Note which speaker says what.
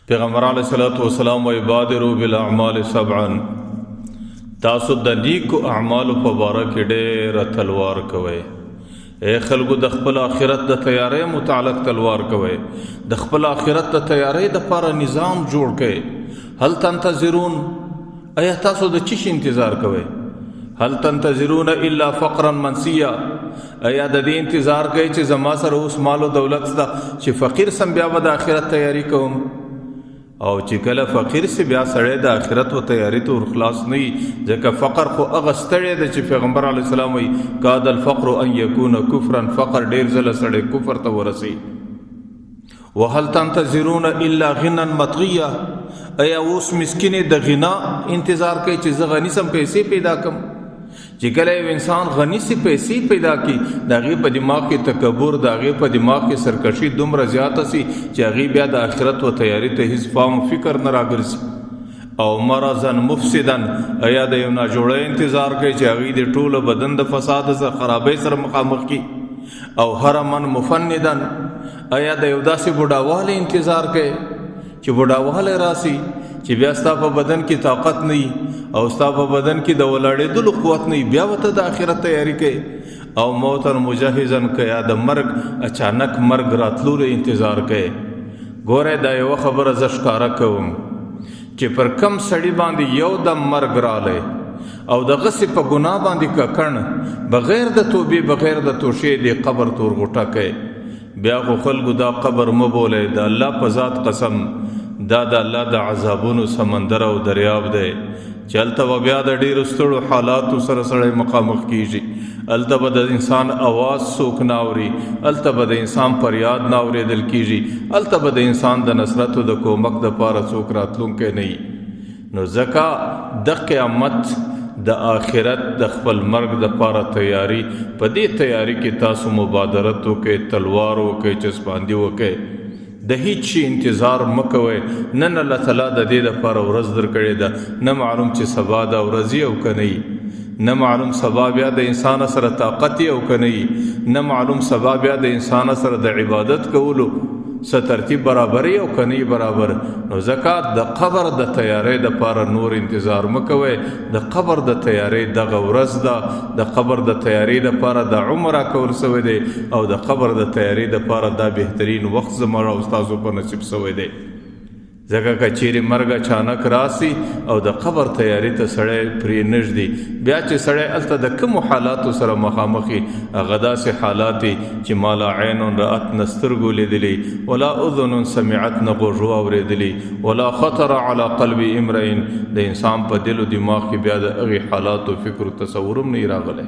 Speaker 1: پیغمبر علیہ الصلوۃ والسلام و بادروا بالاعمال سبعا تاسو د نیکو اعمالو په باره کې ډېره تلوار کوئ. اے خلکو د خپل آخرت د تیاری متعلق تلوار کوئ. د خپل آخرت د تیاری دپاره نظام جوړ کړئ. هل تنتظرون ایا تاسو د چی شي انتظار کوئ؟ هل تنتظرون الا فقرا منسیا ایا د دې انتظار کوئ چې زما سره اوس مال او دولت شته چې فقیر سم بیا به د آخرت تیاری کوم؟ او چې کله فقیر سی بیا سړی د آخرت و تیاری ته ورخلاص نه وي، ځکه فقر خو هغه ستړی دی چې پیغمبر علیه السلام وایي کاد الفقر ان یکون کفرا، فقر ډېر ځله سړی کفر ته ورسي. وهل تنتظرون الا غنا مطغیا ایا اوس مسکینې د غنا انتظار کوي چې زه غني سم پیسې پیدا کم؟ چې کله یو انسان غني سي پیسې پیدا کړي د هغې په دماغ کې تکبر، د هغې په دماغ کې سرکشي دومره زیاته سي چې هغې بیا د آخرت و تیاری ته هیڅ پام و فکر نه راګرځي. او مرضا مفسدا ایا د یو ناجوړی انتظار کوي چې هغې د ټوله بدن د فساد سره خرابۍ سره مخامخ کړي. او هرما مفندا ایا د یو داسې بوډاوالی انتظار کوي چې بوډاوالی راسي چې بیا ستا په بدن کې طاقت نه وي او ستا په بدن کې د ولاړېدلو قوت نه وي، بیا ورته د آخرت تیاری کوي. او موتا مجهزا که یا د مرګ اچانک مرګ راتلو انتظار کوي. ګوره دا یوه خبره زه ښکاره کوم چې پر کم سړي باندې یو دم مرګ رالی او دغسې په ګناه باندې ککړ بغیر د توبې بغیر د توشې د قبر تورغوټه کوي. بیا خو خلکو دا قبر مه بولئ، د الله په ذات قسم دا د الله د عذابونو سمندر او دریاب دی چې هلته به بیا د ډېرو ستړو حالاتو سره سړی مخامخ کیږي. هلته به د انسان اواز څوک نه اوري، هلته به د انسان فریاد نه اورېدل کیږي، هلته به د انسان د نصرت او د کومک دپاره څوک راتلونکی نه وي. نو ځکه د قیامت د آخرت د خپل مرګ دپاره تیاری، په دې تیاری کې تاسو مبادرت وکړئ، تلوار وکړئ، چسپاندي وکړئ، د هیڅ شي انتظار مه کوئ. نن الله تعالی د دې لپاره ورځ درکړې ده، نه معلوم چې سبا دا ورځ او که نه وي، نه معلوم سبا بیا د انسان سره طاقت او که نه وي، نه معلوم سبا بیا د انسان سره د عبادت کولو څه ترتیب برابر او که نه برابر. نو ځکه د قبر د تیاری دپاره نور انتظار مه کوئ. د قبر د تیاری دغه ورځ ده، د قبر د تیاری دپاره د عمر راکول سوی دی او د قبر د تیاری دپاره دا بهترین وخت زما او ستاسو په نصیب سوی دی. ځکه که چیرې مرګ اچانک راسي او د قبر تیاری ته سړی پرې نږدي، بیا چې سړی هلته د کومو حالاتو سره مخامخ وي هغه داسې حالات چې ما لا عین رأت نه سترګو لیدلی، ولا اذن سمعت نه غوږو اورېدلی، ولا خطر علی قلب امرئ د انسان په دل و دماغ کې بیا د هغې حالاتو فکر و تصور هم نه راغلی.